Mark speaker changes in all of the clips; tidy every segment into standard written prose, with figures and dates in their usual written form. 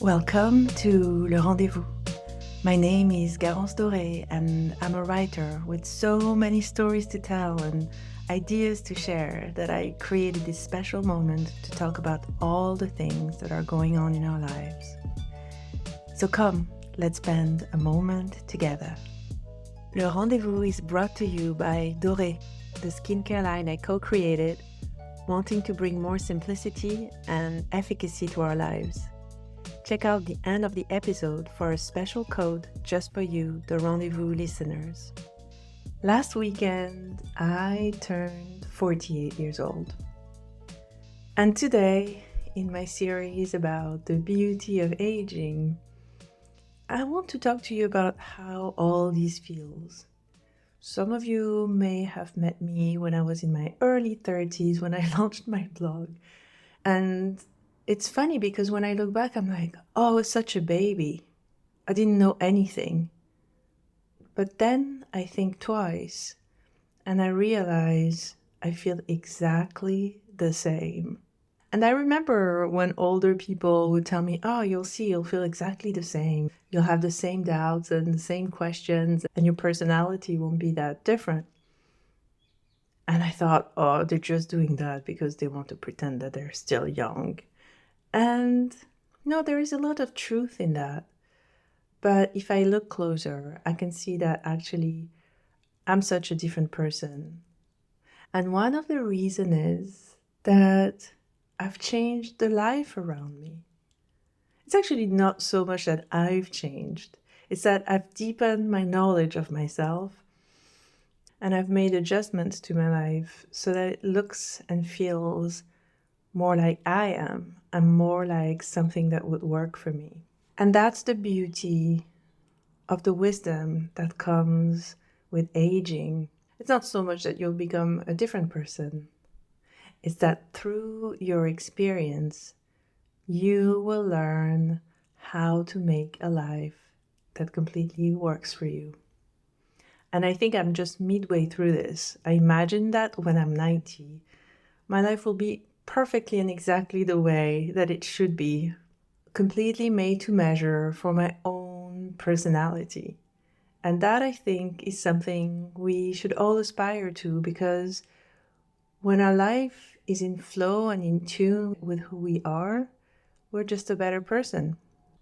Speaker 1: Welcome to Le Rendezvous. My name is Garance Doré and I'm a writer with so many stories to tell and ideas to share that I created this special moment to talk about all the things that are going on in our lives. So come, let's spend a moment together. Le Rendezvous is brought to you by Doré, the skincare line I co-created, wanting to bring more simplicity and efficacy to our lives. Check out the end of the episode for a special code just for you, the Rendezvous listeners. Last weekend, I turned 48 years old. And today, in my series about the beauty of aging, I want to talk to you about how all this feels. Some of you may have met me when I was in my early 30s when I launched my blog. And it's funny because when I look back, I'm like, oh, I was such a baby. I didn't know anything. But then I think twice and I realize I feel exactly the same. And I remember when older people would tell me, oh, you'll see, you'll feel exactly the same. You'll have the same doubts and the same questions and your personality won't be that different. And I thought, oh, they're just doing that because they want to pretend that they're still young. And no, there is a lot of truth in that. But if I look closer, I can see that actually I'm such a different person. And one of the reasons is that I've changed the life around me. It's actually not so much that I've changed. It's that I've deepened my knowledge of myself and I've made adjustments to my life so that it looks and feels more like I am and more like something that would work for me. And that's the beauty of the wisdom that comes with aging. It's not so much that you'll become a different person. It's that through your experience, you will learn how to make a life that completely works for you. And I think I'm just midway through this. I imagine that when I'm 90, my life will be perfectly and exactly the way that it should be, completely made to measure for my own personality. And that, I think, is something we should all aspire to, because when our life is in flow and in tune with who we are, we're just a better person.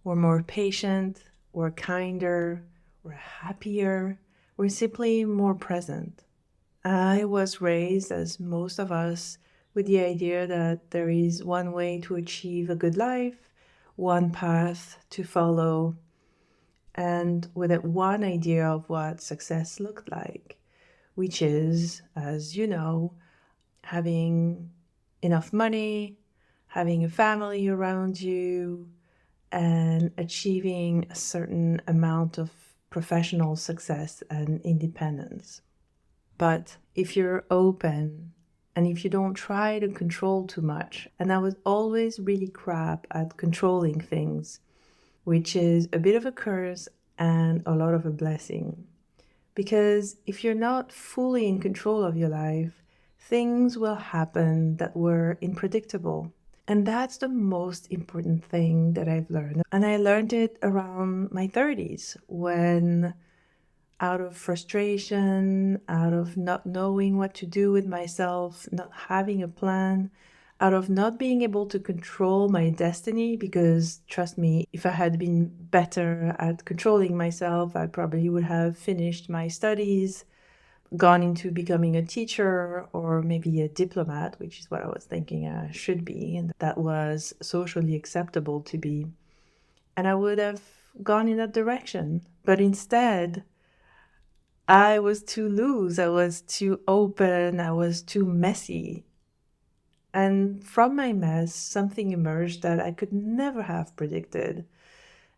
Speaker 1: We're more patient, we're kinder, we're happier, we're simply more present. I was raised, as most of us, with the idea that there is one way to achieve a good life, one path to follow, and with that one idea of what success looked like, which is, as you know, having enough money, having a family around you, and achieving a certain amount of professional success and independence. But if you're open and if you don't try to control too much, and I was always really crap at controlling things, which is a bit of a curse and a lot of a blessing. Because if you're not fully in control of your life, things will happen that were unpredictable. And that's the most important thing that I've learned. And I learned it around my 30s when, out of frustration, out of not knowing what to do with myself, not having a plan, out of not being able to control my destiny, because trust me, if I had been better at controlling myself, I probably would have finished my studies, gone into becoming a teacher or maybe a diplomat, which is what I was thinking I should be, and that was socially acceptable to be. And I would have gone in that direction. But instead, I was too loose, I was too open, I was too messy. And from my mess, something emerged that I could never have predicted.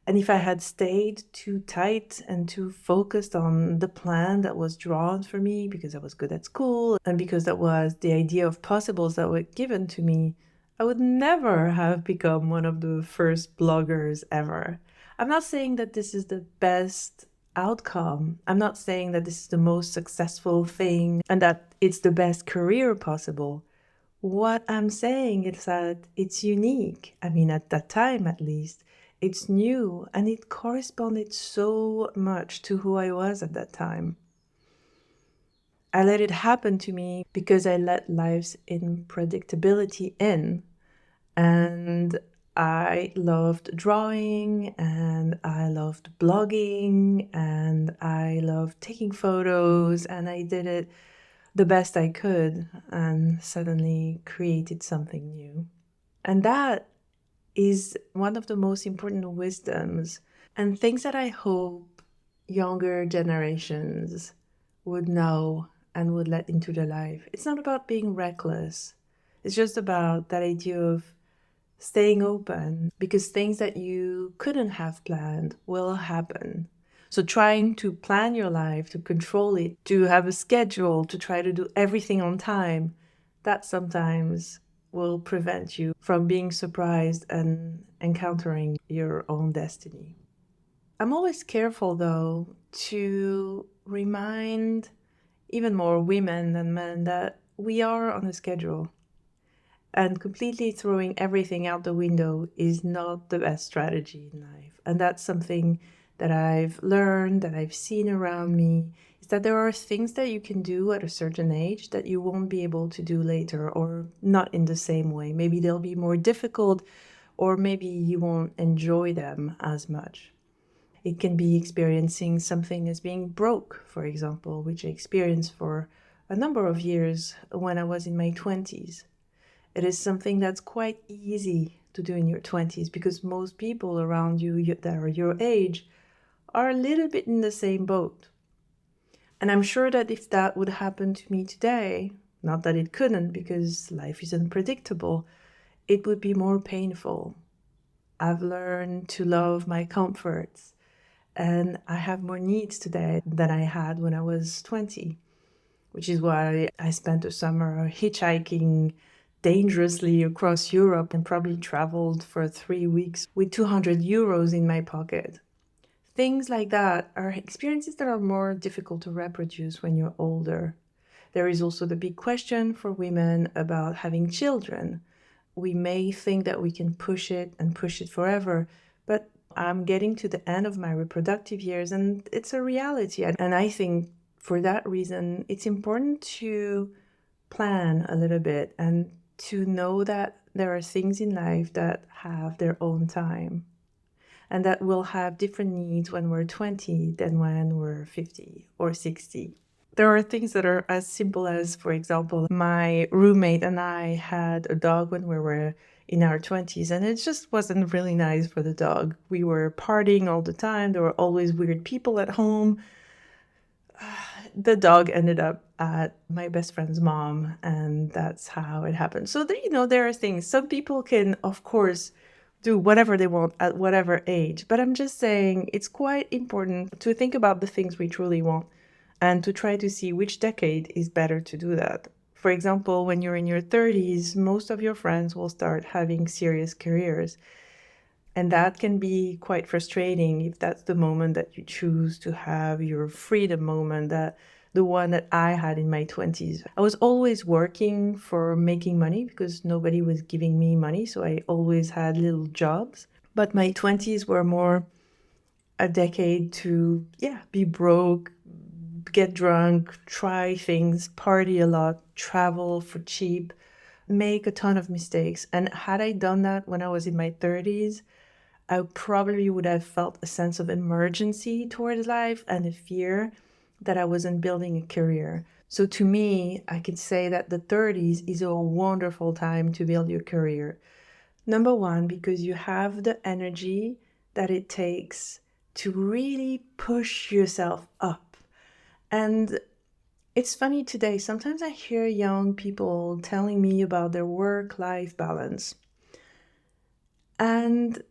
Speaker 1: And if I had stayed too tight and too focused on the plan that was drawn for me because I was good at school and because that was the idea of possibles that were given to me, I would never have become one of the first bloggers ever. I'm not saying that this is the best outcome. I'm not saying that this is the most successful thing and that it's the best career possible. What I'm saying is that it's unique. I mean, at that time, at least, It's new and it corresponded so much to who I was at that time. I let it happen to me because I let life's unpredictability in. And I loved drawing and I loved blogging and I loved taking photos, and I did it the best I could and suddenly created something new. And that is one of the most important wisdoms and things that I hope younger generations would know and would let into their life. It's not about being reckless. It's just about that idea of staying open, because things that you couldn't have planned will happen. So trying to plan your life, to control it, to have a schedule, to try to do everything on time, that sometimes will prevent you from being surprised and encountering your own destiny. I'm always careful, though, to remind even more women than men that we are on a schedule. And completely throwing everything out the window is not the best strategy in life. And that's something that I've learned, that I've seen around me, is that there are things that you can do at a certain age that you won't be able to do later, or not in the same way. Maybe they'll be more difficult, or maybe you won't enjoy them as much. It can be experiencing something as being broke, for example, which I experienced for a number of years when I was in my 20s. It is something that's quite easy to do in your 20s because most people around you that are your age are a little bit in the same boat. And I'm sure that if that would happen to me today, not that it couldn't because life is unpredictable, it would be more painful. I've learned to love my comforts, and I have more needs today than I had when I was 20, which is why I spent a summer hitchhiking dangerously across Europe and probably traveled for 3 weeks with 200 euros in my pocket. Things like that are experiences that are more difficult to reproduce when you're older. There is also the big question for women about having children. We may think that we can push it and push it forever, but I'm getting to the end of my reproductive years and it's a reality. And I think for that reason, it's important to plan a little bit and to know that there are things in life that have their own time and that will have different needs when we're 20 than when we're 50 or 60. There are things that are as simple as, for example, my roommate and I had a dog when we were in our 20s, and it just wasn't really nice for the dog. We were partying all the time. There were always weird people at home. The dog ended up at my best friend's mom, and that's how it happened. So, there are things. Some people can, of course, do whatever they want at whatever age. But I'm just saying it's quite important to think about the things we truly want and to try to see which decade is better to do that. For example, when you're in your 30s, most of your friends will start having serious careers. And that can be quite frustrating if that's the moment that you choose to have your freedom moment, that the one that I had in my 20s. I was always working for making money because nobody was giving me money, so I always had little jobs. But my 20s were more a decade to, be broke, get drunk, try things, party a lot, travel for cheap, make a ton of mistakes. And had I done that when I was in my 30s, I probably would have felt a sense of emergency towards life and a fear that I wasn't building a career. So to me, I can say that the 30s is a wonderful time to build your career. Number one, because you have the energy that it takes to really push yourself up. And it's funny today, sometimes I hear young people telling me about their work-life balance. And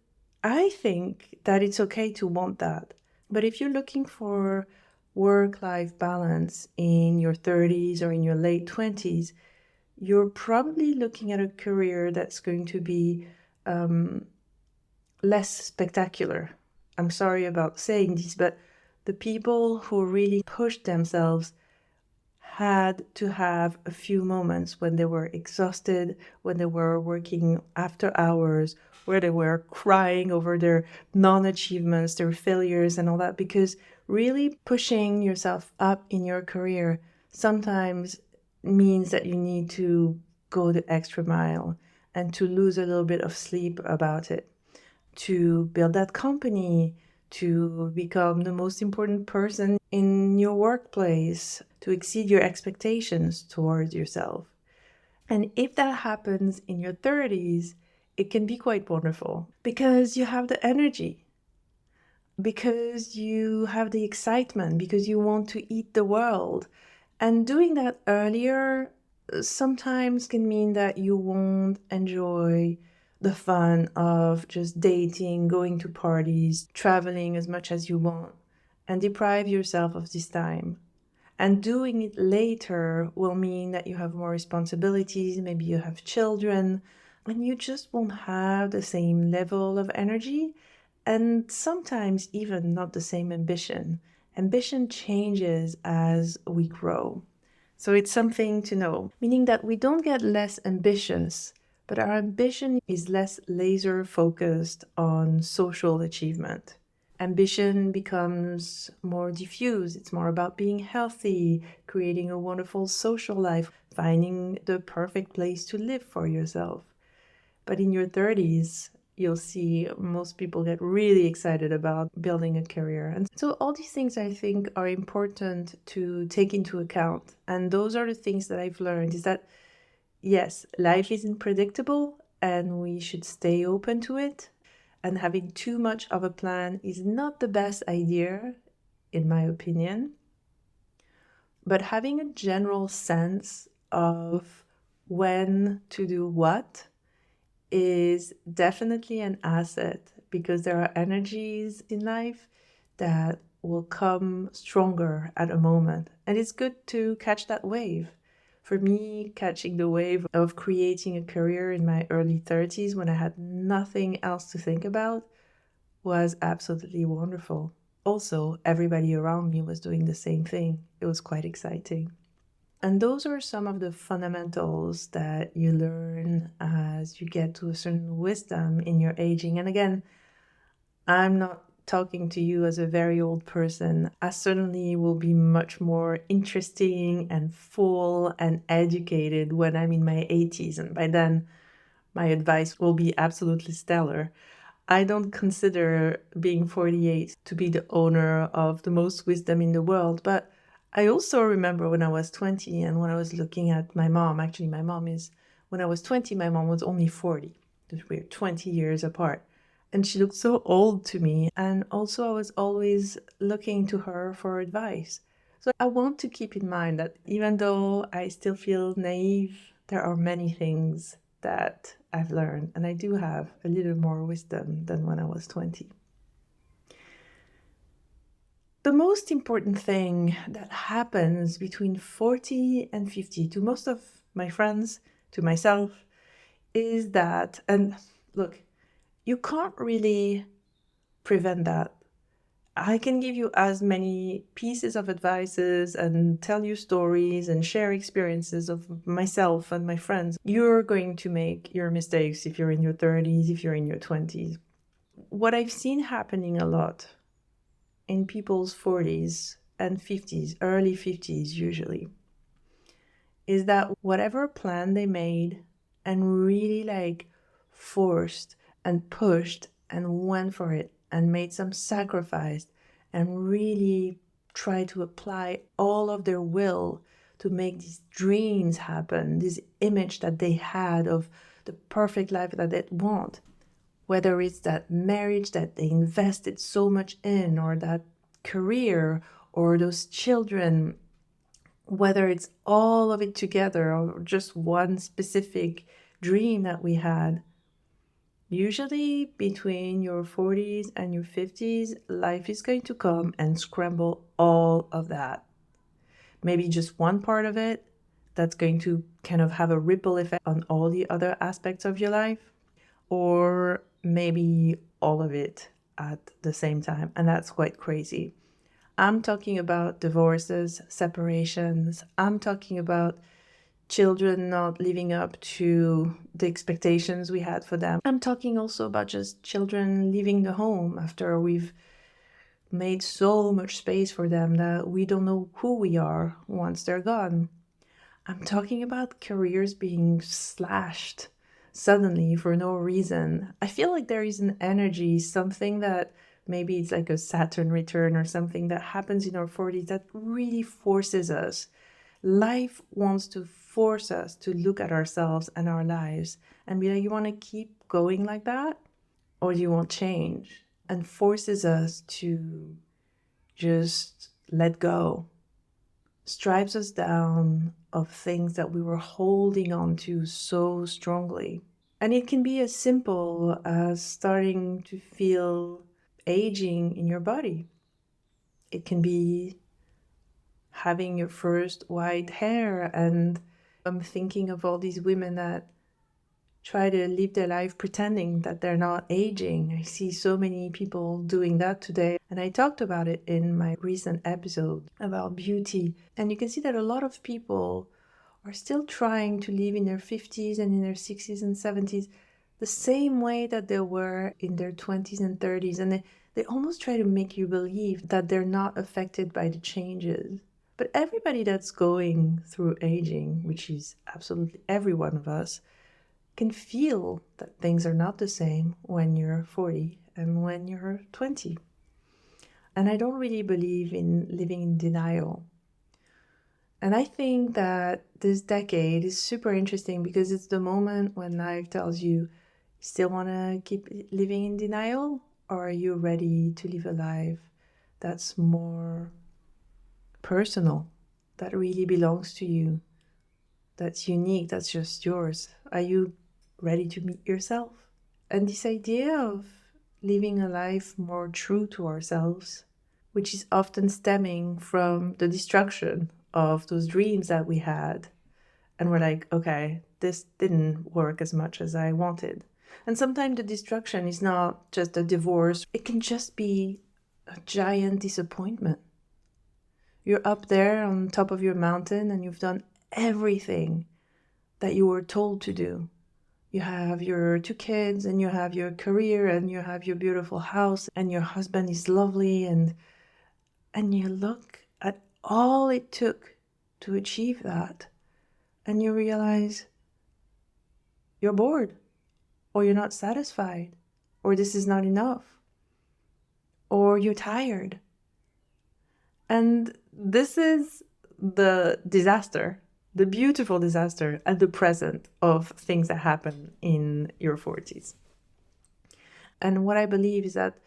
Speaker 1: I think that it's okay to want that. But if you're looking for work-life balance in your 30s or in your late 20s, you're probably looking at a career that's going to be less spectacular. I'm sorry about saying this, but the people who really pushed themselves had to have a few moments when they were exhausted, when they were working after hours, where they were crying over their non-achievements, their failures, and all that, because really pushing yourself up in your career sometimes means that you need to go the extra mile and to lose a little bit of sleep about it, to build that company, to become the most important person in your workplace, to exceed your expectations towards yourself. And if that happens in your 30s, it can be quite wonderful because you have the energy, because you have the excitement, because you want to eat the world. And doing that earlier sometimes can mean that you won't enjoy the fun of just dating, going to parties, traveling as much as you want, and deprive yourself of this time. And doing it later will mean that you have more responsibilities, maybe you have children, and you just won't have the same level of energy, and sometimes even not the same ambition. Ambition changes as we grow. So it's something to know, meaning that we don't get less ambitious, but our ambition is less laser focused on social achievement. Ambition becomes more diffuse. It's more about being healthy, creating a wonderful social life, finding the perfect place to live for yourself. But in your 30s, you'll see most people get really excited about building a career. And so all these things I think are important to take into account. And those are the things that I've learned is that, yes, life is unpredictable and we should stay open to it. And having too much of a plan is not the best idea, in my opinion. But having a general sense of when to do what is definitely an asset, because there are energies in life that will come stronger at a moment. And it's good to catch that wave. For me, catching the wave of creating a career in my early 30s when I had nothing else to think about was absolutely wonderful. Also, everybody around me was doing the same thing. It was quite exciting. And those are some of the fundamentals that you learn as you get to a certain wisdom in your aging. And again, I'm not talking to you as a very old person. I certainly will be much more interesting and full and educated when I'm in my 80s. And by then, my advice will be absolutely stellar. I don't consider being 48 to be the owner of the most wisdom in the world, but I also remember when I was 20 and when I was looking at my mom. Actually, when I was 20, my mom was only 40. We're 20 years apart. And she looked so old to me. And also I was always looking to her for advice. So I want to keep in mind that even though I still feel naive, there are many things that I've learned. And I do have a little more wisdom than when I was 20. The most important thing that happens between 40 and 50 to most of my friends, to myself, is that, and look, you can't really prevent that. I can give you as many pieces of advices and tell you stories and share experiences of myself and my friends. You're going to make your mistakes if you're in your 30s, if you're in your 20s. What I've seen happening a lot in people's 40s and 50s, early 50s usually, is that whatever plan they made and really forced and pushed and went for it and made some sacrifice and really tried to apply all of their will to make these dreams happen, this image that they had of the perfect life that they want, whether it's that marriage that they invested so much in, or that career, or those children, whether it's all of it together or just one specific dream that we had. Usually between your 40s and your 50s, life is going to come and scramble all of that. Maybe just one part of it that's going to kind of have a ripple effect on all the other aspects of your life, or maybe all of it at the same time. And that's quite crazy. I'm talking about divorces, separations. I'm talking about children not living up to the expectations we had for them. I'm talking also about just children leaving the home after we've made so much space for them that we don't know who we are once they're gone. I'm talking about careers being slashed suddenly for no reason. I feel like there is an energy, something that maybe it's like a Saturn return or something that happens in our 40s that really forces us. Life wants to force us to look at ourselves and our lives and be like, you want to keep going like that? Or do you want change? And forces us to just let go, stripes us down of things that we were holding on to so strongly. And it can be as simple as starting to feel aging in your body. It can be having your first white hair. And I'm thinking of all these women that try to live their life pretending that they're not aging. I see so many people doing that today. And I talked about it in my recent episode about beauty. And you can see that a lot of people are still trying to live in their 50s and in their 60s and 70s the same way that they were in their 20s and 30s. And they almost try to make you believe that they're not affected by the changes. But everybody that's going through aging, which is absolutely every one of us, can feel that things are not the same when you're 40 and when you're 20. And I don't really believe in living in denial. And I think that this decade is super interesting because it's the moment when life tells you, still want to keep living in denial? Or are you ready to live a life that's more personal, that really belongs to you, that's unique, that's just yours? Are you ready to meet yourself? And this idea of living a life more true to ourselves, which is often stemming from the destruction of those dreams that we had. And we're like, okay, this didn't work as much as I wanted. And sometimes the destruction is not just a divorce, it can just be a giant disappointment. You're up there on top of your mountain and you've done everything that you were told to do. You have your 2 kids and you have your career and you have your beautiful house and your husband is lovely, and you look at all it took to achieve that and you realize you're bored, or you're not satisfied, or this is not enough, or you're tired. And this is the disaster, the beautiful disaster at the present of things that happen in your 40s. And what I believe is that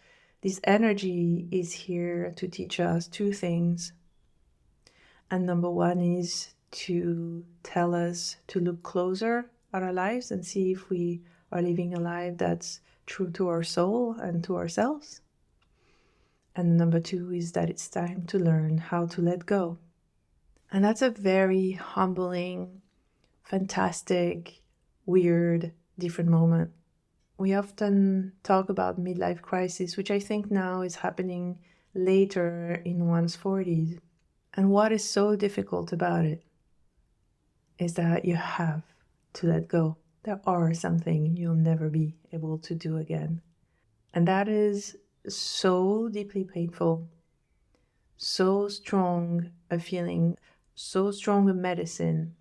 Speaker 1: this energy is here to teach us 2 things. And number 1 is to tell us to look closer at our lives and see if we are living a life that's true to our soul and to ourselves. And number 2 is that it's time to learn how to let go. And that's a very humbling, fantastic, weird, different moment. We often talk about midlife crisis, which I think now is happening later in one's 40s. And what is so difficult about it is that you have to let go. There are something you'll never be able to do again. And that is so deeply painful, so strong a feeling, so strong a medicine.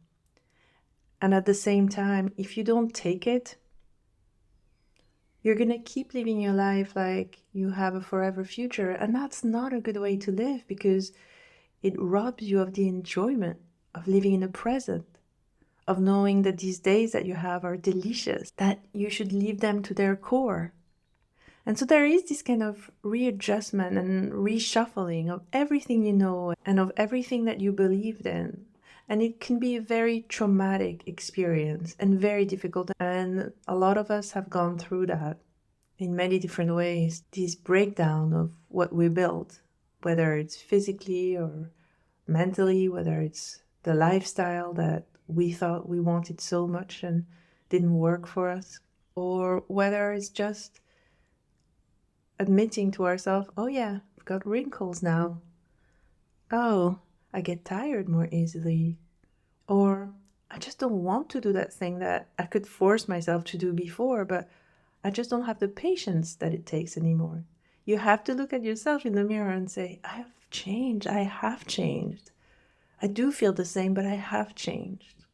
Speaker 1: And at the same time, if you don't take it, you're going to keep living your life like you have a forever future. And that's not a good way to live, because it robs you of the enjoyment of living in the present, of knowing that these days that you have are delicious, that you should live them to their core. And so there is this kind of readjustment and reshuffling of everything you know and of everything that you believed in. And it can be a very traumatic experience and very difficult. And a lot of us have gone through that in many different ways. This breakdown of what we built, whether it's physically or mentally, whether it's the lifestyle that we thought we wanted so much and didn't work for us, or whether it's just admitting to ourselves, oh yeah, I've got wrinkles now. Oh, I get tired more easily. Or I just don't want to do that thing that I could force myself to do before, but I just don't have the patience that it takes anymore. You have to look at yourself in the mirror and say, I have changed. I have changed. I do feel the same, but I have changed.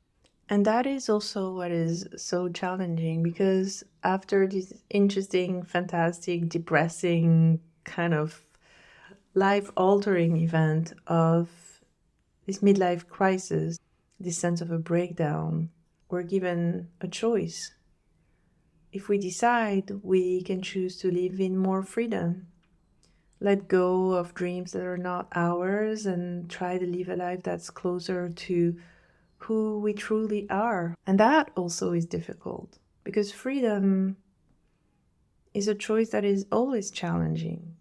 Speaker 1: And that is also what is so challenging, because after this interesting, fantastic, depressing, kind of life altering event of this midlife crisis, this sense of a breakdown, we're given a choice. If we decide, we can choose to live in more freedom, let go of dreams that are not ours, and try to live a life that's closer to who we truly are. And that also is difficult, because freedom is a choice that is always challenging.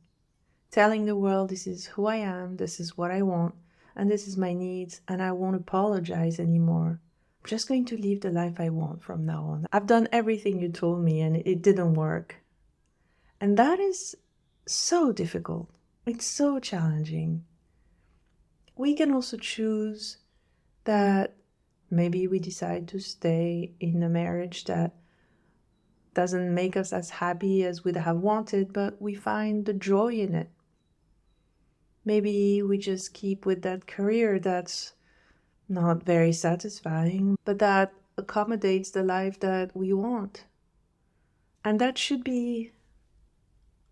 Speaker 1: Telling the world, this is who I am, this is what I want, and this is my needs, and I won't apologize anymore. I'm just going to live the life I want from now on. I've done everything you told me and it didn't work. And that is so difficult. It's so challenging. We can also choose that maybe we decide to stay in a marriage that doesn't make us as happy as we'd have wanted, but we find the joy in it. Maybe we just keep with that career that's not very satisfying, but that accommodates the life that we want. And that should be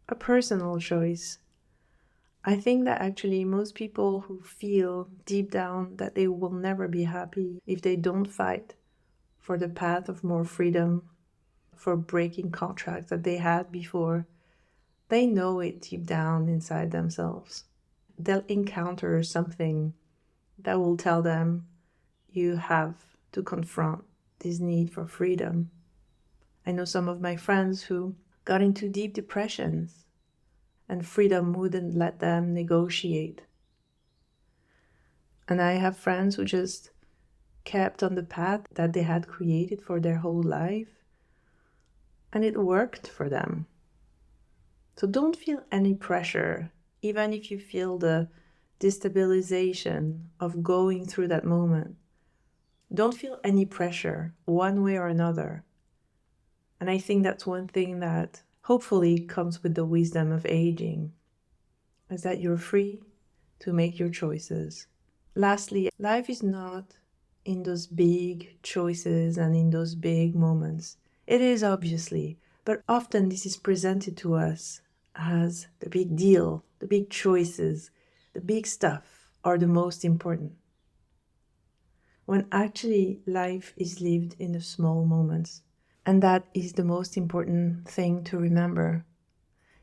Speaker 1: a personal choice. I think that actually most people who feel deep down that they will never be happy if they don't fight for the path of more freedom, for breaking contracts that they had before, they know it deep down inside themselves. They'll encounter something that will tell them, you have to confront this need for freedom. I know some of my friends who got into deep depressions, and freedom wouldn't let them negotiate. And I have friends who just kept on the path that they had created for their whole life, and it worked for them. So don't feel any pressure, even if you feel the destabilization of going through that moment. Don't feel any pressure one way or another. And I think that's one thing that hopefully comes with the wisdom of aging, is that you're free to make your choices. Lastly, life is not in those big choices and in those big moments. It is, obviously, but often this is presented to us as the big deal, the big choices, the big stuff are the most important. When actually life is lived in the small moments. And that is the most important thing to remember.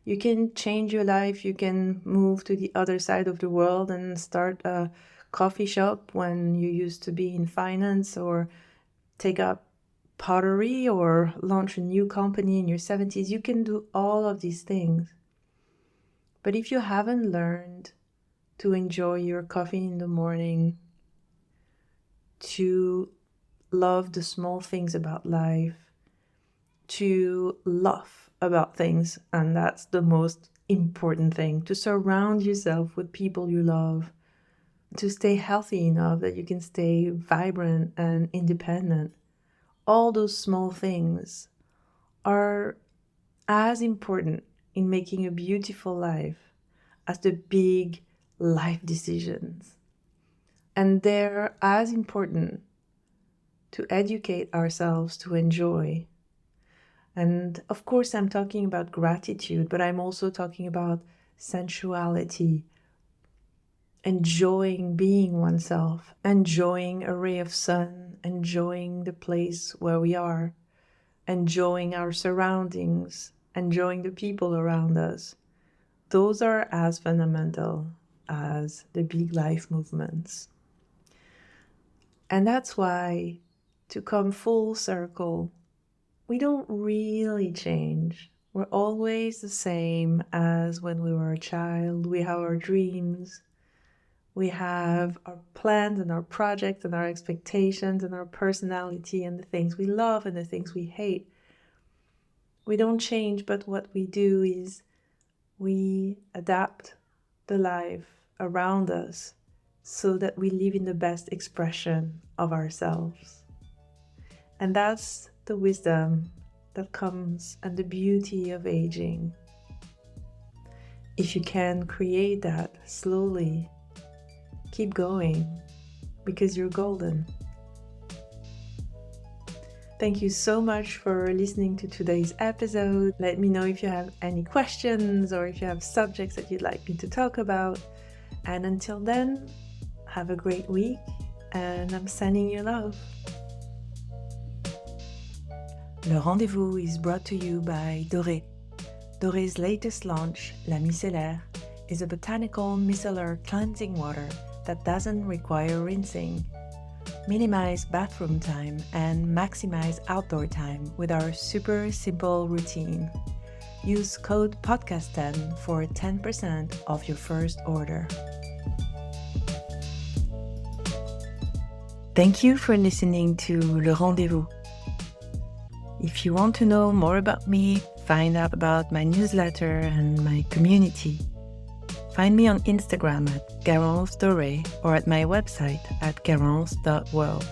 Speaker 1: You can change your life, you can move to the other side of the world and start a coffee shop when you used to be in finance, or take up pottery, or launch a new company in your 70s. You can do all of these things. But if you haven't learned to enjoy your coffee in the morning, to love the small things about life, to laugh about things, and that's the most important thing, to surround yourself with people you love, to stay healthy enough that you can stay vibrant and independent. All those small things are as important in making a beautiful life as the big life decisions. And they're as important to educate ourselves to enjoy. And of course, I'm talking about gratitude, but I'm also talking about sensuality, enjoying being oneself, enjoying a ray of sun, enjoying the place where we are, enjoying our surroundings, enjoying the people around us. Those are as fundamental as the big life movements. And that's why, to come full circle, we don't really change. We're always the same as when we were a child. We have our dreams. We have our plans and our projects and our expectations and our personality and the things we love and the things we hate. We don't change, but what we do is we adapt the life around us so that we live in the best expression of ourselves. And that's the wisdom that comes and the beauty of aging. If you can create that slowly, keep going because you're golden. Thank you so much for listening to today's episode. Let me know if you have any questions or if you have subjects that you'd like me to talk about. And until then, have a great week, and I'm sending you love. Le Rendezvous is brought to you by Doré. Doré's latest launch, La Micellaire, is a botanical micellar cleansing water that doesn't require rinsing. Minimize bathroom time and maximize outdoor time with our super simple routine. Use code podcast10 for 10% off your first order. Thank you for listening to Le Rendezvous. If you want to know more about me, find out about my newsletter and my community, find me on Instagram at Garance Doré or at my website at garance.world.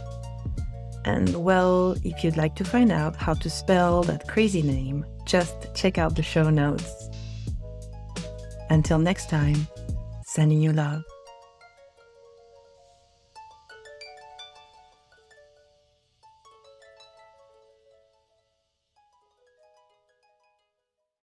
Speaker 1: And well, if you'd like to find out how to spell that crazy name, just check out the show notes. Until next time, sending you love.